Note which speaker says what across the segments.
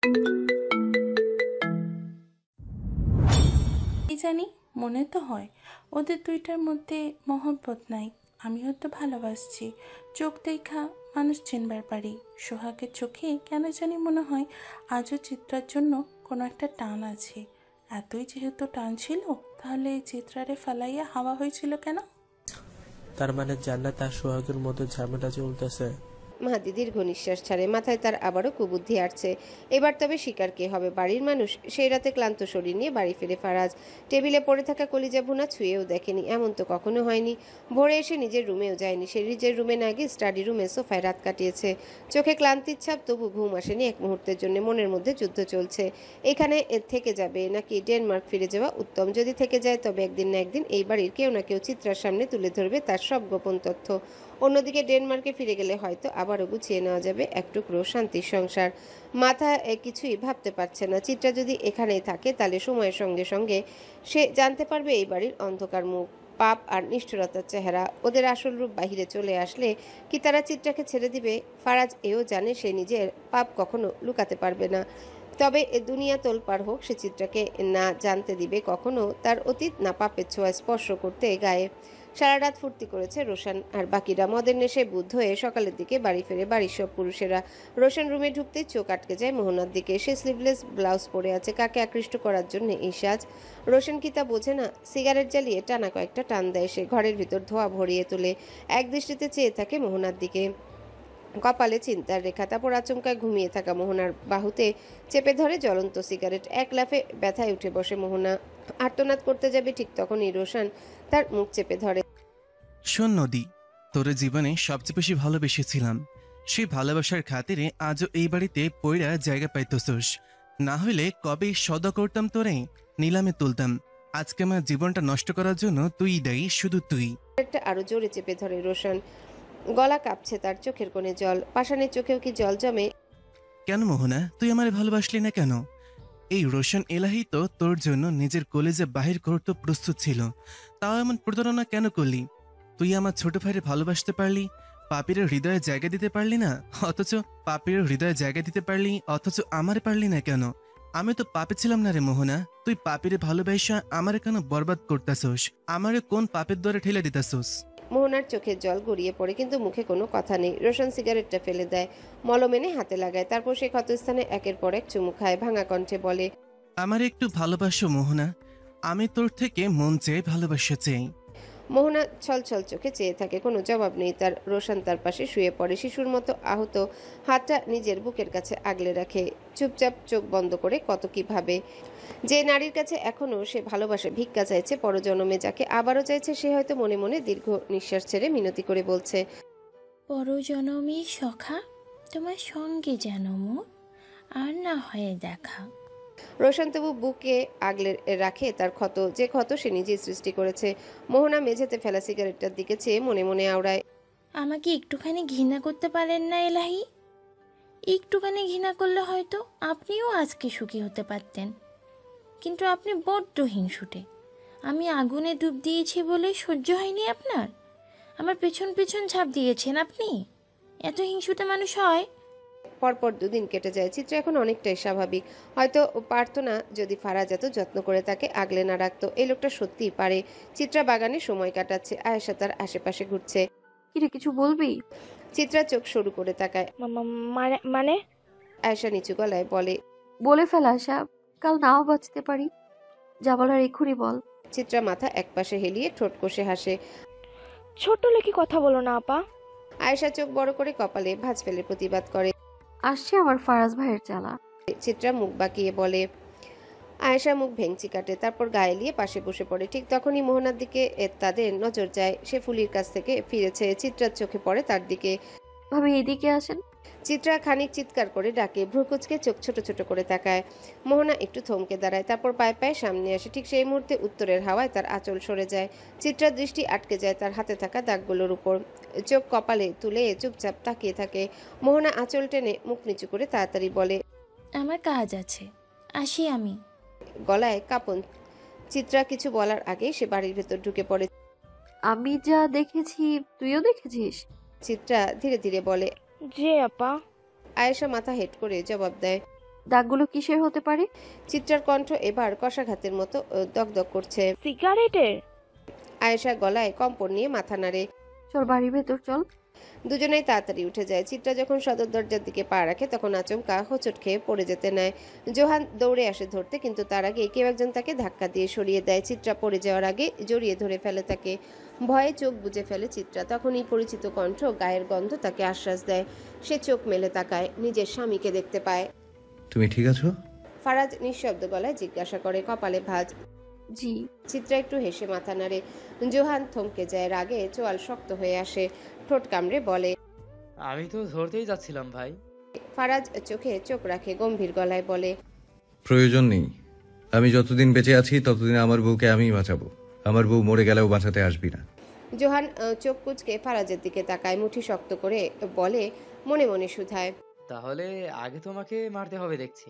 Speaker 1: কি জানি, মনে তো হয় ওদের দুইটার মধ্যে মহব্বত নাই। আমিও তো ভালোবাসছি, চোখ দেখা মানুষ চিনবার পারি। সোহাগের চোখে কেন জানি মনে হয় আজও চিত্রার জন্য কোনো একটা টান আছে। এতই যেহেতু টান ছিল, তাহলে এই চিত্রারে ফালাইয়া হাওয়া হয়েছিল কেন?
Speaker 2: তার মানে জান্নাত আর সোহাগের মধ্যে ঝামেলা চলতেছে।
Speaker 3: মাহাদি দীর্ঘ নিঃশ্বাস ছাড়ে, মাথায় তার আবারও কুবুদ্ধি আসছে। এবার তবে শিকার কে হবে? বাড়ির মানুষ। সেই রাতে ক্লান্ত শরীর নিয়ে বাড়ি ফিরে ফারাজ টেবিলে পড়ে থাকা কলিজা ভুনা ছুঁয়েও দেখেনি। এমন তো কখনো হয়নি। ভোরে এসে নিজের রুমেও যায়নি, সে নিজের রুমে না গিয়ে স্টাডি রুমে সোফায় রাত কাটিয়েছে। চোখে ক্লান্তির ছাপ, তবু ঘুম আসেনি এক মুহূর্তের জন্য। মনের মধ্যে যুদ্ধ চলছে, এখানে থেকে যাবে নাকি ডেনমার্ক ফিরে যাওয়া উত্তম। যদি থেকে যায় তবে একদিন না একদিন এই বাড়ির কেউ না কেউ চিত্রার সামনে তুলে ধরবে তার সব গোপন তথ্য। অন্যদিকে ডেনমার্কে ফিরে গেলে হয়তো আবারও গুছিয়ে নেওয়া যাবে এক টুকরো শান্তির সংসার। মাথা কিছুই ভাবতে পারছে না। চিত্রা যদি এখানেই থাকে তাহলে সময়ের সঙ্গে সঙ্গে সে জানতে পারবে এই বাড়ির অন্ধকার মুখ, পাপ আর নিষ্ঠুরতার চেহারা। ওদের আসল রূপ বাহিরে চলে আসলে কি তারা চিত্রাকে ছেড়ে দিবে? ফারাজ এও জানে সে নিজের পাপ কখনো লুকাতে পারবে না। তবে দুনিয়া তোলপাড় হোক, সে চিত্রাকে না জানতে দিবে কখনো তার অতীত, না পাপের ছোঁয়া স্পর্শ করতে গায়ে। সারা রাত ফুর্তি করেছে রোশন আর বাকিরা। মদের নেশে বুদ্ধ হয়ে সকালের দিকে বাড়ি ফেরে বাড়ির সব পুরুষেরা। রোশন রুমে ঢুকতেই চোখ আটকে যায় মোহনার দিকে। সে স্লিভলেস ব্লাউজ পরে আছে। কাকে আকৃষ্ট করার জন্য এই সাজ? রোশন কি তা বোঝে না? সিগারেট জ্বালিয়ে টানা কয়েকটা টান দেয় সে। ঘরের ভিতর ধোঁয়া ভরিয়ে তোলে। এক দৃষ্টিতে চেয়ে থাকে মোহনার দিকে। কপালে চিন্তার রেখা। তারপর আচমকায় ঘুমিয়ে থাকা মোহনার বাহুতে চেপে ধরে জ্বলন্ত সিগারেট। এক লাফে ব্যথায় উঠে বসে মোহনা। আর্তনাদ করতে যাবে ঠিক তখনই রোশন তার মুখ চেপে ধরে।
Speaker 4: শোন নদী, তোর জীবনে সবচেয়ে বেশি ভালোবেসেছিলাম। সেই ভালোবাসার খাতিরে আজও এই বাড়িতে পয়রা জায়গা পাইতোস। না হইলে কবে সদা করতাম তোরে, নিলামে তুলতাম। আজকে আমার জীবনটা নষ্ট করার জন্য তুই দায়ী, শুধু তুই।
Speaker 3: একটা আরো জোরে চেপে ধরে রোশন। গলা কাঁপছে তার, চোখের কোণে জল। পাষাণের চোখেও কি জল জমে?
Speaker 4: কেন মোহনা, তুই আমারে ভালোবাসলি না কেন? এই রোশন এলাহি তো তোর জন্য নিজের কলেজে বাহির করতে প্রস্তুত ছিল, তাও এমন প্রতারণা কেন করলি? তুই আমার ছোট ভাইরে ভালোবাসতে পারলি, পাপির হৃদয়ে জায়গা দিতে পারলি না। পাপির হৃদয়ে জায়গা দিতে পারলি, অথচ আমারে পারলি না কেন? আমি তো পাপে ছিলাম না রে মোহনা। তুই পাপিরে ভালোবাসা আমারে কেন বরবাদ করতাছোস? আমারে কোন পাপের দ্বারা ঠেলে দিতাছোস?
Speaker 3: মোহনার চোখের জল গড়িয়ে পড়ে, কিন্তু মুখে কোনো কথা নেই। রোশন সিগারেটটা ফেলে দেয়, মলম এনে হাতে লাগায়। তারপর সে ক্ষতস্থানে একের পর এক চুমু খায়। ভাঙা কণ্ঠে বলে,
Speaker 4: আমারে একটু ভালোবাসো মোহনা, আমি তোর থেকে মন চেয়ে ভালোবাসা চাই।
Speaker 3: মোহনা ছলছল চোখে চেয়ে থাকে, কোনো জবাব নেই তার। রোশন তার পাশে শুয়ে পড়ে, শিশুর মতো আহত হাতটা নিজের বুকের কাছে আগলে রাখে। চুপচাপ চোখ বন্ধ করে কত কি ভাবে। যে নারীর কাছে এখনো সে ভালোবাসে, ভিক্ষা চাইছে পরজন্মে, যাকে আবারও চাইছে, সে হয়তো মনে মনে দীর্ঘ নিঃশ্বাস ছেড়ে মিনতি করে বলছে,
Speaker 1: পরজনমী সখা, তোমার সঙ্গে যেন মোর আর না হয়ে দেখা।
Speaker 3: রোশন তবু বুকে আগলে রাখে তার ক্ষত, যে ক্ষত সে নিজেই সৃষ্টি করেছে। মোহনা মেঝেতে ফেলা সিগারেটটার দিকে চেয়ে মনে মনে আওড়ায়,
Speaker 1: আমাকে একটুখানি ঘৃণা করতে পারেন না এলাহি? একটুখানি ঘৃণা করলে হয়তো আপনিও আজকে সুখী হতে পারতেন, কিন্তু আপনি বড্ড হিংসুটে। আমি আগুনে ডুব দিয়েছি বলে সহ্য হয়নি আপনার? আমার পেছন পেছন ঝাঁপ দিয়েছেন আপনি। এত হিংসুটে মানুষ হয়?
Speaker 3: পরপর দুদিন কেটে যায়। চিত্রা এখন অনেকটাই স্বাভাবিক। হয়তো পারতো না যদি ফারাজ এত যত্ন করে তাকে আগলে না রাখতো। এই লোকটা সত্যিই পারে। চিত্রা বাগানে সময় কাটাচ্ছে, আয়েশা তার আশেপাশে ঘুরছে।
Speaker 5: কিরে, কিছু বলবি?
Speaker 3: চিত্রা চোখ সরু করে তাকায়।
Speaker 5: মানে?
Speaker 3: আয়েশা নিচু গলায় বলে,
Speaker 5: বলে ফেল আশা, কাল নাও বাঁচতে পারি। যা বলার এক্ষুনি বল।
Speaker 3: চিত্রা মাথা একপাশে হেলিয়ে ঠোঁট কষে হাসে।
Speaker 6: ছোট্ট লেখি কথা বলো না আপা।
Speaker 3: আয়েশা চোখ বড় করে কপালে ভাঁজ ফেলে প্রতিবাদ করে।
Speaker 5: আসছে আমার ফারাজ ভাইয়ের জ্বালা।
Speaker 3: চিত্রা মুখ বাঁকিয়ে বলে। আয়েশা মুখ ভেঙচি কাটে, তারপর গায়ে নিয়ে পাশে বসে পড়ে। ঠিক তখনই মোহনার দিকে তাদের নজর যায়। সে ফুলির কাছ থেকে ফিরেছে। চিত্রার চোখে পড়ে তার দিকে।
Speaker 5: ভাবি এদিকে আসেন।
Speaker 3: চিত্রা খানিক চিৎকার করে ডাকে, ভ্রুকুচকে চোখ ছোট ছোট করে তাকায়। মোহনা একটু থমকে দাঁড়ায়, তারপর পায়ে পায়ে সামনে আসে। ঠিক সেই মুহূর্তে উত্তরের হাওয়ায় তার আঁচল সরে যায়। চিত্রার দৃষ্টি আটকে যায় তার হাতে থাকা দাগগুলোর উপর। চোখ কপালে তুলে চুপচাপ তাকিয়ে থাকে। মোহনা আঁচল টেনে মুখ নিচু করে তাড়াতাড়ি বলে,
Speaker 1: আমার কাজ আছে, আসি আমি।
Speaker 3: গলায় কাঁপন। চিত্রা কিছু বলার আগেই সে বাড়ির ভেতর ঢুকে পড়ে।
Speaker 5: আমি যা দেখেছি তুইও দেখেছিস?
Speaker 3: চিত্রা ধীরে ধীরে বলে।
Speaker 6: জি আপা।
Speaker 3: আয়েশা মাথা হেট করে জবাব দেয়,
Speaker 5: দাগগুলো কিসের হতে পারে?
Speaker 3: চিত্রার কণ্ঠ এবার কষাঘাতের মতো দগদগ করছে।
Speaker 6: সিগারেটের?
Speaker 3: আয়েশা গলায় কম্পন নিয়ে মাথা নাড়ে।
Speaker 5: চল বাড়ির ভেতর চল।
Speaker 3: দুজনেই তাড়াতাড়ি উঠে যায়। চিত্রা যখন সদর দরজার দিকে পা রাখে তখন আচমকা হোঁচট খেয়ে পড়ে যেতে নেয়। জোহান দৌড়ে আসে ধরতে, কিন্তু তার আগে কেউ একজন তাকে ধাক্কা দিয়ে সরিয়ে দেয়। চিত্রা পড়ে যাওয়ার আগে জড়িয়ে ধরে ফেলে তাকে। ভয়ে চোখ বুজে ফেলে চিত্রা। তখনই পরিচিত কণ্ঠ, গায়ের গন্ধ তাকে আশ্বাস দেয়। সে চোখ মেলে তাকায়, নিজের স্বামীকে দেখতে পায়।
Speaker 7: তুমি ঠিক আছো?
Speaker 3: ফারাজ নিঃশব্দ গলায় জিজ্ঞাসা করে, কপালে ভাঁজ।
Speaker 5: জি।
Speaker 3: চিত্রা একটু হেসে মাথা নাড়ে। জোহান থমকে যায়, রাগে চোয়াল শক্ত হয়ে আসে, ঠোঁট কামড়ে বলে,
Speaker 8: আমি তো ধরতেই যাচ্ছিলাম ভাই।
Speaker 3: ফারাজ চোখে চোখ রাখে, গম্ভীর গলায় বলে,
Speaker 7: প্রয়োজন নেই। আমি যতদিন বেঁচে আছি ততদিন আমার বউকে আমিই বাঁচাবো। আমার বউ মরে গেলেও বাঁচাতে আসবি না।
Speaker 3: জোহান চোখ কুঁচকে ফারাজের দিকে তাকায়, মুঠি শক্ত করে বলে, মনে মনে শুধায়,
Speaker 8: তাহলে আগে তোমাকে মারতে হবে দেখছি।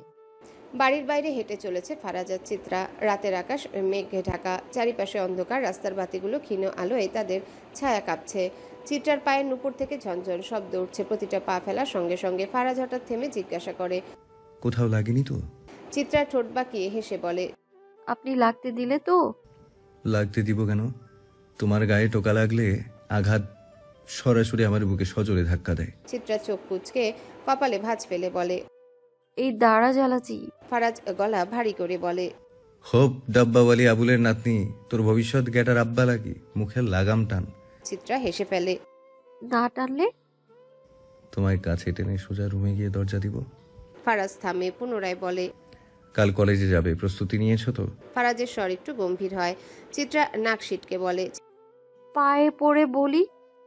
Speaker 3: বাড়ির বাইরে হেঁটে চলেছে ফারাজ আর চিত্রা। রাতের আকাশ মেঘে ঢাকা, চারিপাশে অন্ধকার, রাস্তার বাতিগুলো ক্ষীণ আলোয় তাদের ছায়া কাঁপছে। চিত্রার পায়ের নুপুর থেকে ঝনঝন শব্দ উঠছে প্রতিটা পা ফেলার সঙ্গে সঙ্গে। ফারাজ হঠাৎ থেমে জিজ্ঞাসা করে,
Speaker 7: কোথাও লাগেনি তো?
Speaker 3: চিত্রা ঠোঁট বাঁকিয়ে হেসে বলে,
Speaker 5: আপনি লাগতে দিলে তো?
Speaker 7: লাগতে দিব কেন? তোমার গায়ে টোকা লাগলে আঘাত সরাসরি আমার বুকে সজোরে ধাক্কা দেয়।
Speaker 3: চিত্রা চোখ কুঁচকে কপালে ভাঁজ ফেলে বলে,
Speaker 5: এই দাঁড়া জ্বালাচি।
Speaker 3: ফারাজ গলা ভারী করে বলে,
Speaker 7: হোপ ডাব্বাওয়ালি আবুলের নাতনি, তোর ভবিষ্যৎ গেটার আব্বা লাগি, মুখের লাগাম টান।
Speaker 3: চিত্রা হেসে ফেলে।
Speaker 5: না টানলে?
Speaker 7: তোমায় কাছে টেনে সোজা রুমে গিয়ে দরজা দিব।
Speaker 3: ফারাজ থামে, পুনরায় বলে,
Speaker 7: কাল কলেজে যাবে, প্রস্তুতি নিয়েছো তো?
Speaker 3: ফারাজের স্বর একটু গম্ভীর হয়। চিত্রা নাক সিটকে বলে,
Speaker 5: পায়ে পড়ে বলি,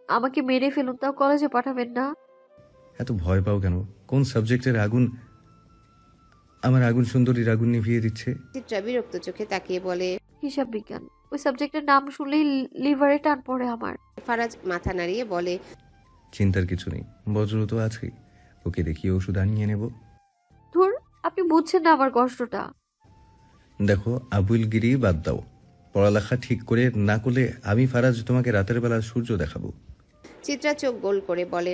Speaker 5: আমাকে মেরে ফেলুন, তাও কলেজে পাঠাবেন না।
Speaker 7: এত ভয় পাও কেন? কোন সাবজেক্টের আগুন আমার আগুন সুন্দরীর আগুন নিভিয়ে দিচ্ছে?
Speaker 3: চিত্রা বিরক্ত চোখে তাকিয়ে বলে,
Speaker 5: হিসাব বিজ্ঞান। ওই সাবজেক্টের নাম শুনলেই লিভারে টান পড়ে আমার।
Speaker 3: ফারাজ মাথা নাড়িয়ে বলে,
Speaker 7: চিন্তার কিছু নেই, বজ্র তো আছেই, ওকে দেখিয়ে ওষুধ আনিয়ে নেব।
Speaker 5: ধুর, আপনি বুঝছেন না আমার কষ্টটা।
Speaker 7: দেখো, আবুলগিরি বাদ দাও। পড়ালেখা ঠিক করে না করলে আমি ফারাজ তোমাকে রাতের বেলা সূর্য দেখাবো।
Speaker 3: চিত্রা চোখ গোল করে বলে,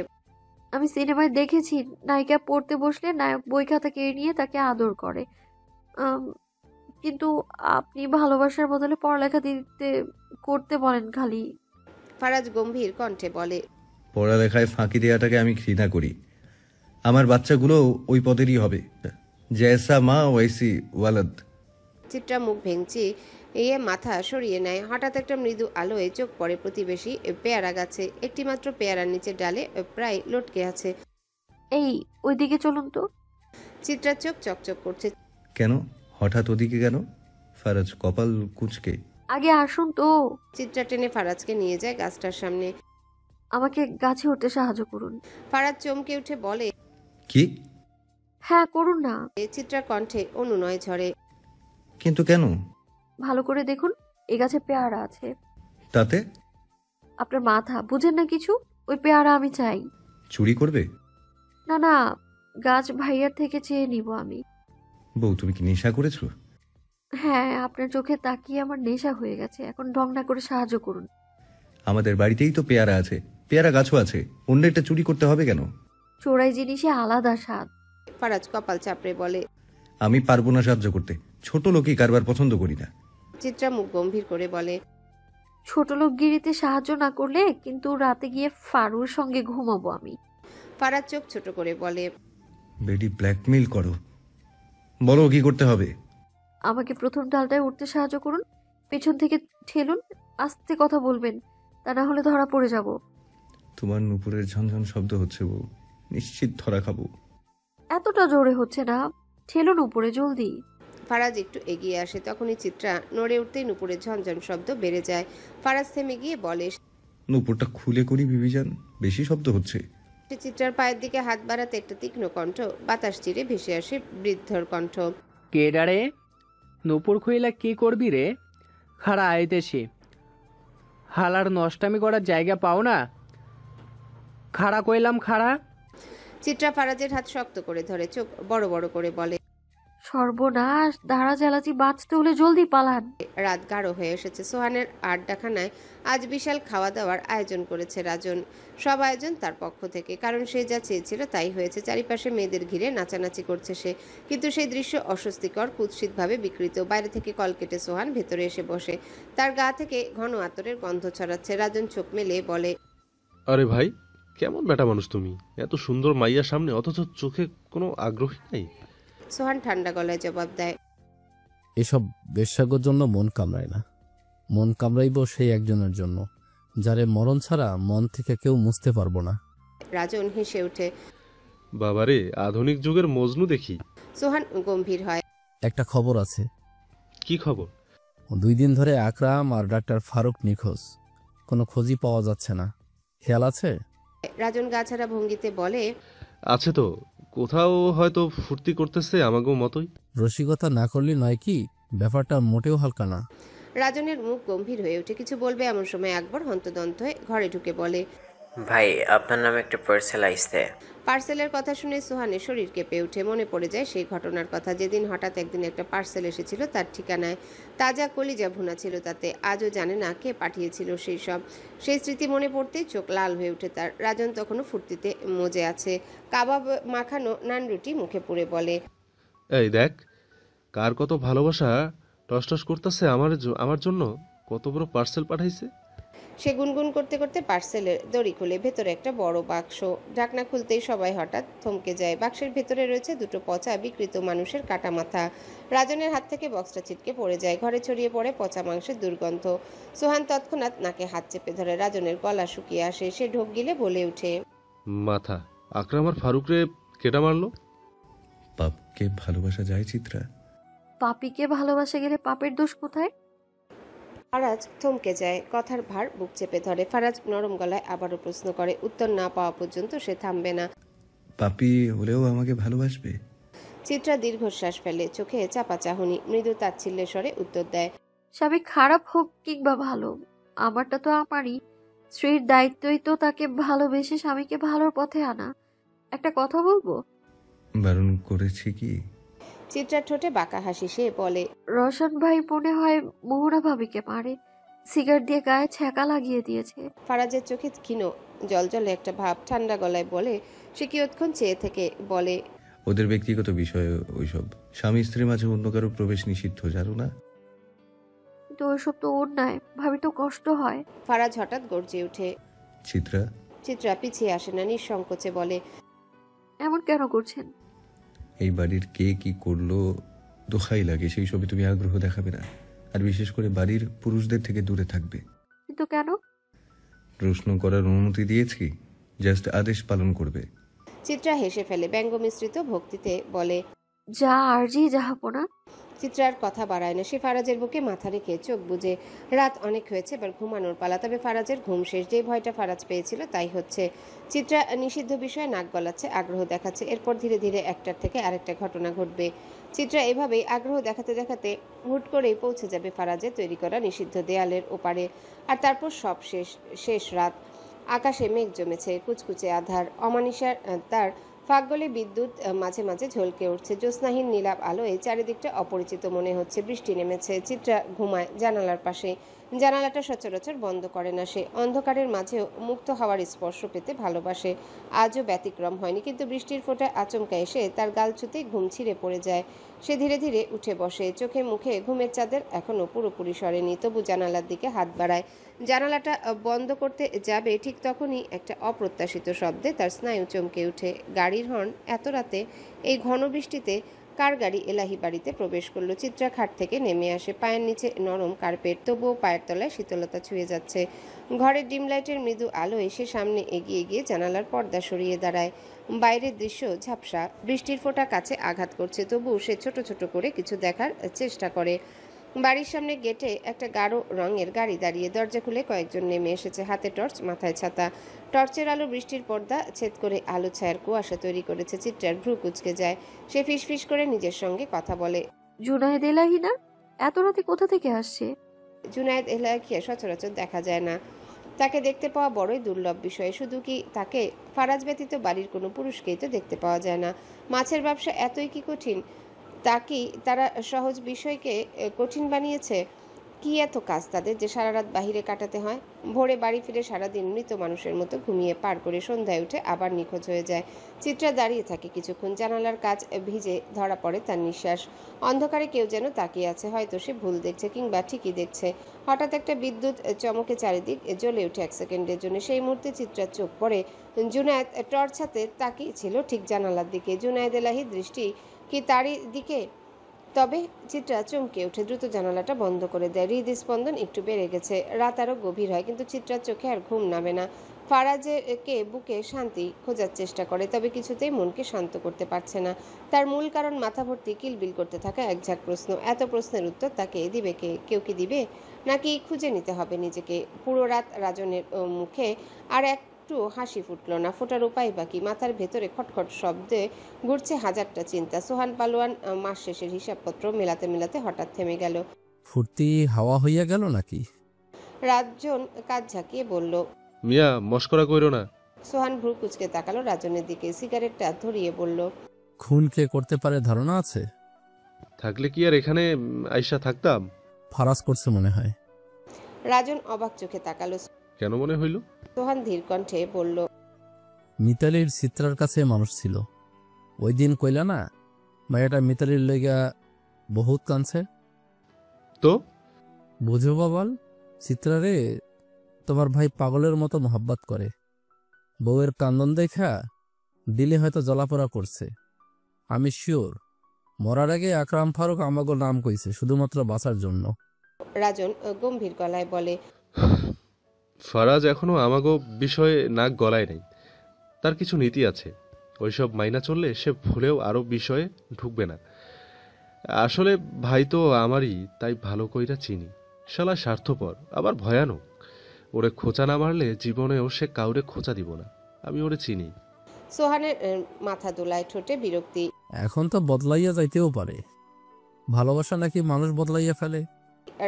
Speaker 5: আমি সিনেমায় দেখেছি নায়িকা পড়তে বসলে নায়ক বই খাতা কেড়ে নিয়ে তাকে আদর করে। কিন্তু আপনি ভালোবাসার বদলে পড়ালেখা দিতে করতে বলেন খালি।
Speaker 3: ফারাজ গম্ভীর কণ্ঠে বলে,
Speaker 7: পড়ালেখায় ফাঁকি দেওয়াটাকে আমি ঘৃণা করি। আমার বাচ্চাগুলো ওই পদেরই হবে, জয়সা মা ওয়াইসি ওয়ালাদ।
Speaker 3: চিত্রা মুখ ভেঙচি মাথা সরিয়ে নেয়। হঠাৎ একটা মৃদু আলোয় চোখ পড়ে প্রতিবেশী পেয়ারা গাছে। একটি মাত্র পেয়ারার নিচে ডালে প্রায় লটকে আছে।
Speaker 5: এই ওইদিকে চলুন তো।
Speaker 3: চিত্রার চোখ চকচক করছে।
Speaker 7: কেন হঠাৎ ওদিকে কেন? ফারাজ কপাল কুঁচকে,
Speaker 5: আগে আসুন তো।
Speaker 3: চিত্রা টেনে ফারাজকে নিয়ে যায় গাছটার সামনে।
Speaker 5: আমাকে গাছে উঠতে সাহায্য করুন।
Speaker 3: ফারাজ চমকে উঠে বলে,
Speaker 7: কি?
Speaker 5: হ্যাঁ করুন না।
Speaker 3: চিত্রার কণ্ঠে অনুনয় ঝরে।
Speaker 7: কিন্তু কেন?
Speaker 5: ভালো করে দেখুন, এ গাছে পেয়ারা আছে।
Speaker 7: তাতে?
Speaker 5: আপনার মাথা বুঝেন না কিছু? ওই পেয়ারা আমি চাই।
Speaker 7: চুরি করবে?
Speaker 5: না না, গাছ ভাইয়ার থেকে চেয়ে নিব আমি।
Speaker 7: বউ, তুমি কি নেশা করেছো?
Speaker 5: হ্যাঁ, আপনার চোখে তাকিয়ে আমার নেশা হয়ে গেছে। এখন ঢং না করে সাহায্য করুন।
Speaker 7: আমাদের বাড়িতেই তো পেয়ারা আছে, পেয়ারা গাছও আছে, অন্যেরটা চুরি করতে হবে কেন?
Speaker 5: চোরাই জিনিসে আলাদা স্বাদ।
Speaker 3: ফারাজ কপাল চাপড়ে বলে,
Speaker 7: আমি পারবো না সাহায্য করতে, ছোট লোকই কারবার পছন্দ করি না।
Speaker 3: চিত্রা মুখ গম্ভীর করে বলে,
Speaker 5: ছোট লোকগিরিতে সাহায্য না করলে কিন্তু রাতে গিয়ে ফারুর সঙ্গে ঘুমাবো আমি।
Speaker 3: ফারাজ চোখ ছোট করে বলে,
Speaker 7: বেডি ব্ল্যাকমেইল করো, বলো কি করতে হবে।
Speaker 5: আমাকে প্রথম ডালটায় উঠতে সাহায্য করুন। পেছন থেকে ঠেলুন, আস্তে কথা বলবেন, তা না হলে ধরা পড়ে যাব।
Speaker 7: তোমার নুপুরের ঝনঝন শব্দ হচ্ছে বউ, নিশ্চিত ধরা খাবো।
Speaker 5: এতটা জোরে হচ্ছে না, ঠেলুন উপরে জলদি।
Speaker 3: ফারাজ একটু এগিয়ে আসে। তখনই চিত্রা নড়ে উঠতেই নুপুরের ঝনঝন শব্দ বেড়ে যায়। ফারাজ থেমে গিয়ে বলে,
Speaker 7: নুপুরটা খুলে করি বিবিজান, বেশি শব্দ হচ্ছে।
Speaker 3: চিত্রার পায়ের দিকে হাত বাড়াতে একটা তীক্ষ্ণ কণ্ঠ বাতাস চিরে ভেসে আসে বৃদ্ধর কণ্ঠ।
Speaker 9: কেডারে নুপুর খুইলা কি করবি রে? খাড়া আইতেছি, হালার নষ্টামি করার জায়গা পাও না? খাড়া কইলাম খাড়া।
Speaker 3: চিত্রা ফারাজের হাত শক্ত করে ধরে চোখ বড় বড় করে বলে,
Speaker 5: সর্বনাশ, দাঁড়া জ্বালাচি, বাঁচতে হলে জলদি পালান।
Speaker 3: রাত গাঢ় হয়ে এসেছে। সোহানের আড্ডাখানায় আজ বিশাল খাওয়া দাওয়ার আয়োজন করেছে রাজন। সব আয়োজন তার পক্ষ থেকে, কারণ সে যা চেয়েছিল তাই হয়েছে। চারিপাশে মেয়েদের ঘিরে নাচানাচি করছে সে, কিন্তু সেই দৃশ্য অস্বস্তিকর, কুৎসিতভাবে বিকৃত। বাইরে থেকে কল কেটে সোহান ভেতরে এসে বসে। তার গা থেকে ঘন আতরের গন্ধ ছড়াচ্ছে। রাজন চোখ মেলে বলে,
Speaker 10: আরে ভাই, কেমন বেটা মানুষ তুমি, এত সুন্দর মাইয়ার সামনে অথচ চোখে কোনো আগ্রহী নাই।
Speaker 3: সোহান ঠান্ডা গলায় জবাব দেয়,
Speaker 11: এসব বেশ্যাগর জন্য মন কামড়ায় না, মন কামড়াইব সেই একজনের জন্য যারে মরণ ছাড়া মন থেকে কেউ মুছতে পারবো না।
Speaker 3: রাজন হেসে ওঠে।
Speaker 10: বাবারে, আধুনিক যুগের মজনু দেখি।
Speaker 3: সোহান গম্ভীর হয়।
Speaker 11: একটা খবর আছে।
Speaker 10: কি খবর?
Speaker 11: 2 দিন ধরে আকরাম আর ডাক্তার ফারুক নিখোঁজ, কোনো খোঁজই পাওয়া যাচ্ছে না। খেয়াল আছে?
Speaker 3: রাজন গাছাড়া ভঙ্গিতে বলে,
Speaker 10: আছে তো, কোথাও হয়তো ফুর্তি করতেছে আমাগো মতোই।
Speaker 11: রসিকতা না করলে নয় কি, ব্যাপারটা মোটেও হালকা না।
Speaker 3: রাজনের মুখ গম্ভীর হয়ে ওঠে। কিছু বলবে এমন সময় আকবর হন্তদন্ত হয়ে ঘরে ঢুকে বলে,
Speaker 12: ভাই, আপনার নামে একটা পার্সেল আইছে।
Speaker 3: পার্সেলের কথা শুনে সোহানের শরীর কেঁপে ওঠে। মনে পড়ে যায় সেই ঘটনার কথা, যেদিন হঠাৎ একদিন একটা পার্সেল এসেছিল তার ঠিকানায়। তাজা কলিজা ভুনা ছিল তাতে। আজও জানে না কে পাঠিয়েছিল সেই সব। সেই স্মৃতি মনে পড়তেই চোখ লাল হয়ে ওঠে তার। রাজন তখনও ফুর্তিতে মজে আছে। কাবাব মাখানো নান রুটি মুখে পুরে বলে,
Speaker 10: এই দেখ, কার কত ভালোবাসা টস করতেছে আমার জন্য, কত বড় পার্সেল পাঠাইছে।
Speaker 3: সে গুনগুন করতে করতে পার্সেলের দড়ি খুলে ভেতরে একটা বড় বাক্স। ঢাকনা খুলতেই সবাই হঠাৎ থমকে যায়। বাক্সের ভেতরে রয়েছে 2টো পচা বিকৃত মানুষের কাটা মাথা। রাজনের হাত থেকে বক্সটা ছিটকে পড়ে যায়। ঘরে ছড়িয়ে পড়ে পচা মাংসের দুর্গন্ধ। সোহান তৎক্ষণাৎ নাকে হাত চেপে ধরে। রাজনের গলা শুকিয়ে আসে। সে ঢোক গিলে বলে ওঠে,
Speaker 10: মাথা, আকরাম আর ফারুকরে কেটা মারলো?
Speaker 7: পাপকে ভালোবাসা যায় চিত্রা?
Speaker 5: পাপিকে ভালোবাসা গেলে পাপের দোষ কোথায়?
Speaker 3: ফারাজ থমকে যায়। কথার ভার বুক চেপে ধরে। ফারাজ নরম গলায় আবারও প্রশ্ন করে। উত্তর না পাওয়া পর্যন্ত সে থামবে না।
Speaker 7: পাপি হলেও আমাকে ভালোবাসবে?
Speaker 3: চিত্রা দীর্ঘশ্বাস ফেলে। চোখে চাপা চাহনি। মৃদু তাচ্ছিল্যের স্বরে উত্তর দেয়,
Speaker 5: স্বামী খারাপ হোক কিংবা ভালো, আমারটা তো আমারই। স্ত্রীর দায়িত্বই তো তাকে ভালোবেসে স্বামীকে ভালোর পথে আনা। একটা কথা বলবো?
Speaker 7: বারণ করেছি কি?
Speaker 3: চিত্রার ঠোঁটে বাঁকা হাসি। সে বলে,
Speaker 5: রোশন ভাই মনে হয় মোহনা ভাবিকে মারে, সিগারেট দিয়ে গায়ে ছ্যাঁকা লাগিয়ে দিয়েছে।
Speaker 3: ফারাজের চোখে ক্ষীণ জলজলে একটা ভাব। ঠান্ডা গলায় বলে, সে কিয়ৎক্ষণ চেয়ে থেকে বলে,
Speaker 7: ওদের ব্যক্তিগত বিষয় ওইসব। স্বামী স্ত্রীর মাঝে অন্য কারো প্রবেশ নিষিদ্ধ, জানো না?
Speaker 5: কিন্তু ওইসব তো ওর নাই, ভাবি তো কষ্ট হয়।
Speaker 3: ফারাজ হঠাৎ গর্জে ওঠে।
Speaker 7: চিত্রা?
Speaker 3: চিত্রা পিছিয়ে আসে না, নিঃসংকোচে বলে,
Speaker 5: এমন কেন করছেন?
Speaker 7: এই বাড়ির কে কি করলো দোহাই লাগে, সেই সবে তুমি আগ্রহ দেখাবে না। আর বিশেষ করে বাড়ির পুরুষদের থেকে দূরে থাকবে।
Speaker 5: কিন্তু কেন?
Speaker 7: প্রশ্ন করার অনুমতি দিয়েছি, জাস্ট আদেশ পালন করবে।
Speaker 3: চিত্রা হেসে ফেলে। ব্যঙ্গ মিশ্রিত ভক্তিতে বলে,
Speaker 5: যা আরজি জাহাপনা।
Speaker 3: চিত্রার কথা বাড়ায় না। সে ফারাজের বুকে মাথা রেখে চোখ বুজে। রাত অনেক হয়েছে, এবার ঘুমানোর পালা। তবে ফারাজের ঘুম শেষ। যে ভয়টা ফারাজ পেয়েছিল তাই হচ্ছে। চিত্রা নিষিদ্ধ বিষয়ে নাক গলাচ্ছে, আগ্রহ দেখাচ্ছে। এরপর ধীরে ধীরে একটার থেকে আরেকটা ঘটনা ঘটবে। চিত্রা এভাবেই আগ্রহ দেখাতে দেখাতে হুট করেই পৌঁছে যাবে ফারাজের তৈরি করা নিষিদ্ধ দেয়ালের ওপারে। আর তারপর সব শেষ। শেষ রাত। আকাশে মেঘ জমেছে, কুচকুচে আধার। অমানিসার তার ফাঁক গলে বিদ্যুৎ মাঝে মাঝে ঝলকে উঠছে। জ্যোৎস্নাহীন নীলাভ আলোয় চারিদিকটা অপরিচিত মনে হচ্ছে। বৃষ্টি নেমেছে। চিত্রা ঘুমায় জানালার পাশে। জানালাটা সচরাচর বন্ধ করে না সে। অন্ধকারের মাঝেও মুক্ত হাওয়ার স্পর্শ পেতে ভালোবাসে। আজও ব্যতিক্রম হয়নি। কিন্তু বৃষ্টির ফোঁটায় আচমকা এসে তার গাল ছুঁতেই ঘুম ছিঁড়ে পড়ে যায়। সে ধীরে ধীরে উঠে বসে। চোখে মুখে ঘুমের চাদর এখনো পুরোপুরি সরেনি, তবু জানালার দিকে হাত বাড়ায়। জানালাটা বন্ধ করতে যাবে, ঠিক তখনই একটা অপ্রত্যাশিত শব্দে তার স্নায়ু চমকে ওঠে। গাড়ির হর্ন। এত রাতে এই ঘন বৃষ্টিতে কার গাড়ি এলাহি বাড়িতে প্রবেশ করলো? চিত্রা খাট থেকে নেমে আসে। পায়ের নিচে নরম কার্পেট, তবুও পায়ের তলায় শীতলতা ছুঁয়ে যাচ্ছে। ঘরের ডিম লাইটের মৃদু আলো এসে সামনে এগিয়ে গিয়ে জানালার পর্দা সরিয়ে দাঁড়ায়। বাইরের দৃশ্য ঝাপসা। বৃষ্টির ফোঁটা কাছে আঘাত করছে, তবুও সে ছোট ছোট করে কিছু দেখার চেষ্টা করে। বাড়ির সামনে গেটে একটা গাঢ় রঙের গাড়ি দাঁড়িয়ে। দরজা খুলে কয়েকজন নেমে এসেছে, হাতে টর্চ, মাথায় ছাতা। টর্চের আলো বৃষ্টির পর্দা ছেদ করে আলো ছায়ার কুয়াশা তৈরি করেছে। চিত্রার ভ্রু কুঁচকে যায়। সে ফিসফিস করে নিজের সঙ্গে কথা বলে,
Speaker 5: জুনায়েদ এলাহি না? এত রাতে কোথা থেকে আসছে?
Speaker 3: জুনায়েদ এলাহিকে সচরাচর দেখা যায় না। তাকে দেখতে পাওয়া বড়ই দুর্লভ বিষয়। শুধু কি তাকে, ফারাজ ব্যতীত বাড়ির কোনো পুরুষকেই তো দেখতে পাওয়া যায় না। মাছের ব্যবসা এতই কি কঠিন? তা কি তারা সহজ বিষয়কে কঠিন বানিয়েছে? কি এত কাজ তাদের যে সারা রাত বাহিরে কাটাতে হয়? ভোরে বাড়ি ফিরে সারাদিন মৃত মানুষের মতো ঘুমিয়ে পার করে সন্ধ্যায় উঠে আবার নিখোঁজ হয়ে যায়। চিত্রা দাঁড়িয়ে থাকে কিছুক্ষণ। জানালার কাচ ভিজে ধরা পড়ে তার নিঃশ্বাস। অন্ধকারে কেউ যেন তাকিয়ে আছে, হয়তো সে ভুল দেখছে কিংবা ঠিকই দেখছে। হঠাৎ একটা বিদ্যুৎ চমকে চারিদিক জ্বলে ওঠে এক সেকেন্ডের জন্য। সেই মুহূর্তে চিত্রার চোখ পড়ে জুনায়েদ টর্চ হাতে তাকিয়ে ছিল ঠিক জানালার দিকে। জুনায়েদ এলাহির দৃষ্টি কি তারই দিকে? তবে চিত্রা চমকে উঠে দ্রুত জানালাটা বন্ধ করে দেয়। হৃদস্পন্দন একটু বেড়ে গেছে। রাত আরো গভীর হয়, কিন্তু চিত্রার চোখে আর ঘুম নামে না। ফারাজকে বুকে শান্তি খোঁজার চেষ্টা করে, তবে কিছুতেই মনকে শান্ত করতে পারছে না। তার মূল কারণ মাথা ভর্তি কিলবিল করতে থাকা একঝাঁক প্রশ্ন। এত প্রশ্নের উত্তর তাকে দিবে কে? কেউ কি দিবে, নাকি খুঁজে নিতে হবে নিজেকে? পুরো রাত রাজনের মুখে আর একটু হাসি ফুটলো না। ফোটার উপায় বাকি। মাথার ভেতরে খটখট শব্দে ঘুরছে হাজারটা চিন্তা। সোহান পালোয়ান মাস শেষের হিসাবপত্র মেলাতে মেলাতে হঠাৎ থেমে গেল।
Speaker 11: ফুর্তি হাওয়া হইয়া গেল নাকি?
Speaker 3: রাজন কাজ ঝাঁকিয়ে বলল।
Speaker 10: মিয়া মস্করা কইরো না।
Speaker 3: সোহান ভ্রু কুচকে তাকালো রাজনের দিকে, সিগারেটটা ধরিয়ে বলল,
Speaker 11: খুন কে করতে পারে ধারণা আছে?
Speaker 10: থাকলে কি আর এখানে আইসা থাকতাম?
Speaker 11: ফারাজ করছে মনে হয়।
Speaker 3: রাজন অবাক চোখে তাকালো।
Speaker 10: কেন মনে হইল?
Speaker 3: সোহান ধীর কণ্ঠে বলল,
Speaker 11: মিতালির চিত্রার কাছে মানুষ ছিল। ওই দিন কইলা না মায়াটা মিতালির লইগা বহুত কাঁদছে।
Speaker 10: তো
Speaker 11: বুঝো বাবাল, চিত্রারে তোমার ভাই পাগলের মতো মোহাব্বত করে। বউয়ের কান্দন দেখা দিলে হয়তো জ্বলাপোড়া করছে। আমি শিওর মরার আগে আকরাম ফারুক আমাগো নাম কইছে শুধুমাত্র বাঁচার জন্য।
Speaker 3: রাজন গম্ভীর গলায় বলে,
Speaker 10: ফারাজ এখনো আমাগো বিষয়ে নাক গলায় নাই। তার কিছু নীতি আছে, ওইসব মাইনা চললে সে ভুলেও আরো বিষয়ে ঢুকবে না। আসলে ভাই তো আমারই, তাই ভালো কইরা চিনি। শালা স্বার্থপর, আবার ভয়ানক। ওরে খোঁচা না মারলে জীবনেও সে কাউরে খোঁচা দিব না। আমি ওরে চিনি।
Speaker 3: সোহানের মাথা দোলায়, ঠোঁটে বিরক্তি।
Speaker 11: এখন তো বদলাইয়া যাইতেও পারে। ভালোবাসা নাকি মানুষ বদলাইয়া ফেলে?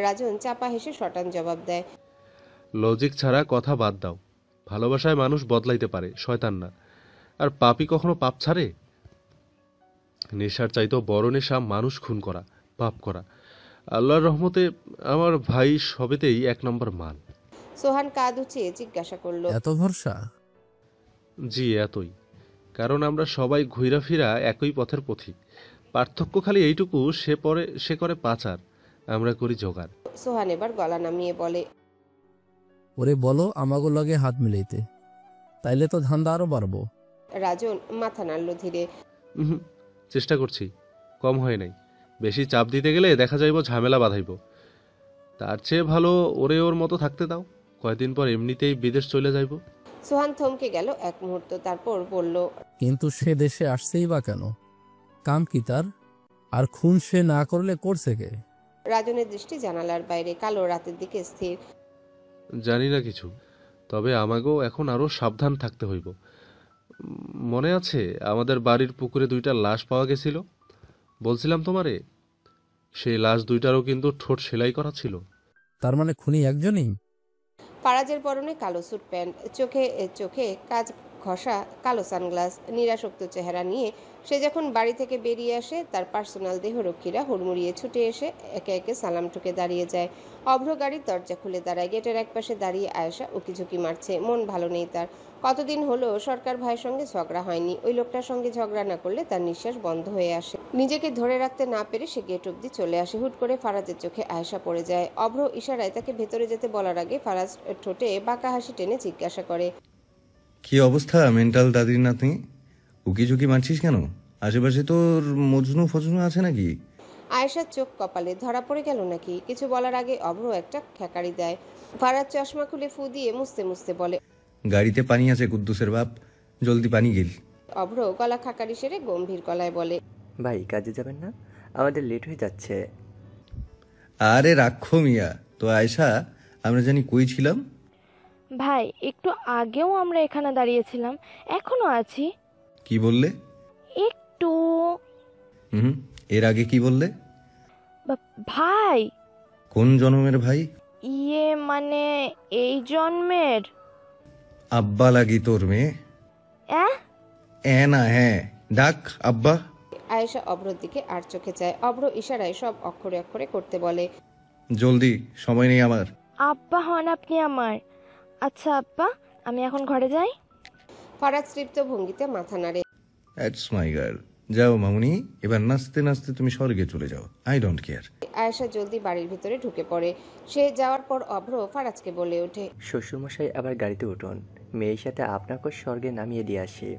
Speaker 3: রাজন চাপা হেসে শটান জবাব দেয়,
Speaker 10: লজিক ছাড়া কথা বাদ দাও। ভালোবাসায় মানুষ বদলাইতে পারে, শয়তান না। আর পাপই কখনো পাপ ছাড়ে? নেশার চাইতেও বড় নেশা মানুষ খুন করা, পাপ করা। আল্লাহর রহমতে আমার ভাই সবেতেই 1 নম্বর মান।
Speaker 3: সোহান কাঁধ উঁচিয়ে জিজ্ঞাসা করলো,
Speaker 11: এত ভরসা?
Speaker 10: জি এতই। কারণ আমরা সবাই ঘুরা ফিরা একই পথের পথিক। পার্থক্য খালি এইটুকু, সে করে পাচার, আমরা করি জোগাড়।
Speaker 3: সোহান এবার গলা নামিয়ে বলে,
Speaker 11: ওরে বলো আমাগো লগে হাত মিলাইতে, তাইলে তো ধান্দা আরো বাড়বো।
Speaker 3: রাজন মাথা নাড়ল ধীরে,
Speaker 10: চেষ্টা করছি, কম হয় নাই। বেশি চাপ দিতে গেলে দেখা যাইব ঝামেলা বাঁধাইব। তার চেয়ে ভালো ওরে ওর মতো থাকতে দাও। কয়েকদিন পর এমনিতেই বিদেশ চলে যাইব।
Speaker 3: সোহান থমকে গেল এক মুহূর্ত, তারপর বলল,
Speaker 11: কিন্তু সে দেশে আসছেই বা কেন? কাম কি তার? আর খুন সে না করলে করছে কে?
Speaker 3: রাজনের দৃষ্টি জানালার বাইরে, কালো রাতের দিকে স্থির।
Speaker 10: জানি না কিছু, তবে আমাকেও এখন আরো সাবধান থাকতে হইব। মনে আছে আমাদের বাড়ির পুকুরে 2টা লাশ পাওয়া গেছিল? বলছিলাম তোমারে, সেই লাশ 2টারও কিন্তু ঠোঁট সেলাই করা ছিল।
Speaker 11: তার মানে খুনি একজনই?
Speaker 3: ফারাজের পরনে কালো স্যুট প্যান্ট, চোখে কাজ ঘষা কালো সানগ্লাস, নিরাসক্ত চেহারা নিয়ে সে যখন বাড়ি থেকে বেরিয়ে আসে, তার পার্সোনাল দেহরক্ষীরা হুড়মুড়িয়ে ছুটে এসে একে একে সালাম ঠুকে দাঁড়িয়ে যায়। অভ্র গাড়ির দরজা খুলে দাঁড়ায়। গেটের একপাশে দাঁড়িয়ে আয়েশা উকিঝুঁকি মারছে। মন ভালো নেই তার। কতদিন হলো সরকার ভাইয়ের সঙ্গে ঝগড়া হয়নি। ওই লোকটার সঙ্গে ঝগড়া না করলে তার নিঃশ্বাস বন্ধ হয়ে আসে। নিজেকে ধরে রাখতে না পেরে সে গেট অব্দি চলে আসে। হুট করে ফারাজের চোখে আয়েশা পড়ে যায়। অভ্র ইশারায় তাকে ভেতরে যেতে বলার আগে ফারাজ ঠোঁটে বাঁকা হাসি টেনে জিজ্ঞাসা করে,
Speaker 7: কি অবস্থা মেন্টাল দাদির নাতনি? উকিঝুঁকি মারছিস কেন? আশেপাশে তোর মজনু ফজনু আছে নাকি?
Speaker 3: আয়েশার চোখ কপালে, ধরা পড়ে গেল নাকি? কিছু বলার আগে অভ্র একটা খ্যাকারি দেয়। ফারাজ চশমা খুলে ফু দিয়ে মুছতে মুছতে বলে,
Speaker 7: গাড়িতে পানি আছে কুদ্দুসের বাপ, জলদি পানি গিল।
Speaker 3: অভ্র গলা খাকারি সেরে গম্ভীর গলায় বলে,
Speaker 13: ভাই কাজে যাবেন না? আমাদের লেট হয়ে যাচ্ছে।
Speaker 7: আরে রাখো মিয়া, তো আয়েশা আমরা জানি কই ছিলাম?
Speaker 6: ভাই একটু আগেও আমরা এখানে দাঁড়িয়েছিলাম, এখনো আছি।
Speaker 7: কি বললে?
Speaker 6: একটু।
Speaker 7: এর আগে কি বললে?
Speaker 6: ভাই।
Speaker 7: কোন জন্মের ভাই?
Speaker 6: ইয়ে মানে এই জন্মের।
Speaker 7: আব্বা লাগি তোর মেয়ে? না হ্যাঁ, ডাক আব্বা।
Speaker 3: আয়েশা অভ্রর দিকে আর চোখে চায়। অভ্র ইশারায় সব অক্ষরে অক্ষরে করতে বলে।
Speaker 7: জলদি, সময় নেই আমার।
Speaker 6: আব্বা হন আপনি আমার। আচ্ছা আব্বা, আমি এখন ঘরে যাই।
Speaker 3: ফারাজ তৃপ্ত ভঙ্গিতে মাথা নাড়ে।
Speaker 7: That's my girl. যাও মামুনি, এবার নাচতে নাচতে তুমি স্বর্গে চলে যাও। I don't care.
Speaker 3: আয়েশা জলদি বাড়ির ভিতরে ঢুকে পড়ে। সে যাওয়ার পর অভ্র ফারাজকে বলে ওঠে,
Speaker 13: শ্বশুরমশাই আবার গাড়িতে উঠুন, মেয়ের সাথে আপনাকে স্বর্গে নামিয়ে দিয়ে আসি।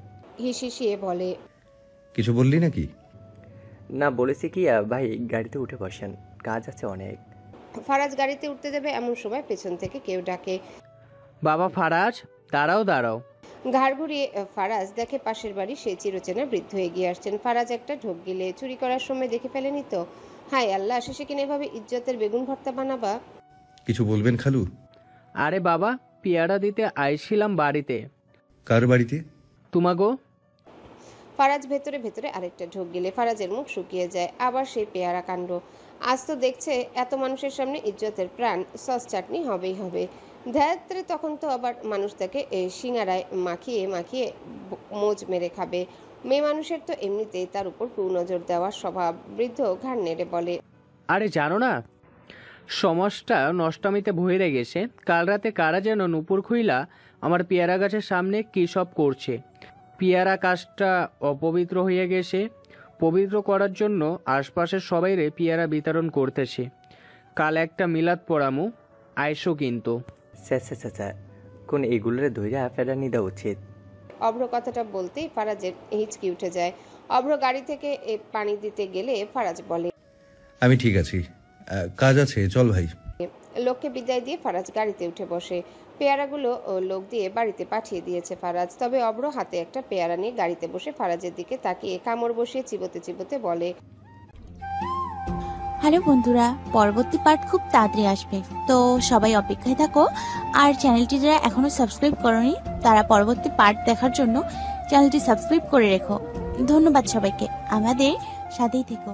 Speaker 3: হিসিয়ে বলে,
Speaker 7: কিছু বললি নাকি?
Speaker 13: না, বলেছি কি ভাই গাড়িতে উঠে বসেন, কাজ আছে অনেক।
Speaker 3: ফারাজ গাড়িতে উঠতে যাবে এমন সময় পেছন থেকে কেউ ডাকে,
Speaker 9: বাবা ফারাজ, দাঁড়াও দাঁড়াও।
Speaker 3: ঘাড় ঘুরিয়ে ফারাজ দেখে পাশের বাড়ি সে চিরচেনা বৃদ্ধ এগিয়ে আসছেন। ফারাজ একটা ঢোক গিলে, চুরি করার সময় দেখে ফেলেনি তো? হায় আল্লাহ, শেষে কিনে এভাবে ইজ্জতের বেগুন ভর্তা বানাবা?
Speaker 7: কিছু বলবেন খালু?
Speaker 9: আরে বাবা, পেয়ারা দিতে আইছিলাম বাড়িতে।
Speaker 7: কার বাড়িতে?
Speaker 9: তোমাগো।
Speaker 3: ফারাজ ভেতরে ভেতরে আরেকটা ঢোক গিলে ফারাজের মুখ শুকিয়ে যায়। আবার সেই পেয়ারা কাণ্ড। আজ তো দেখছে এত মানুষের সামনে ইজ্জতের প্রাণ সস চাটনি হবেই হবে। ধ্যাত্রে তখন তো আবার মানুষ তাকে সিঙ্গারায় মাখিয়ে মাখিয়ে মোজ মেরে খাবে। মেয়ে মানুষের তো এমনিতেই তার উপর কুনজর দেওয়ার স্বভাব। বৃদ্ধ ঘাড় নেড়ে বলে,
Speaker 9: আরে জানো না, সমাজটা নষ্টামিতে ভরে গেছে। কাল রাতে কারা যেন নুপুর খুইলা আমার পেয়ারা গাছের সামনে কী সব করছে। পেয়ারা গাছটা অপবিত্র হয়ে গেছে, পবিত্র করার জন্য আশপাশের সবাইরে পেয়ারা বিতরণ করতেছে। কাল একটা মিলাদ পড়ামু, আইসো কিন্তু।
Speaker 13: স্যার, কোন এগুলোর ধৈর্য ফেরানি দেওয়া উচিত।
Speaker 3: অভ্র কথাটা বলতেই ফারাজের হিচকি উঠে যায়। অভ্র গাড়ি থেকে পানি দিতে গেলে ফারাজ বলে,
Speaker 7: আমি ঠিক আছি, কাজ আছে, চল ভাই।
Speaker 3: লোককে বিদায় দিয়ে ফারাজ গাড়িতে উঠে বসে। পেয়ারাগুলো লোক দিয়ে বাড়িতে পাঠিয়ে দিয়েছে ফারাজ। তবে অভ্র হাতে একটা পেয়ারা নিয়ে গাড়িতে বসে ফারাজের দিকে তাকিয়ে কামড় বসিয়ে চিবোতে চিবোতে বলে,
Speaker 14: হ্যালো বন্ধুরা, পরবর্তী পার্ট খুব তাড়াতাড়ি আসবে, তো সবাই অপেক্ষায় থাকো। আর চ্যানেলটি যারা এখনো সাবস্ক্রাইব করোনি তারা পরবর্তী পার্ট দেখার জন্য চ্যানেলটি সাবস্ক্রাইব করে রেখো। ধন্যবাদ সবাইকে, আমাদের সাথেই থেকো।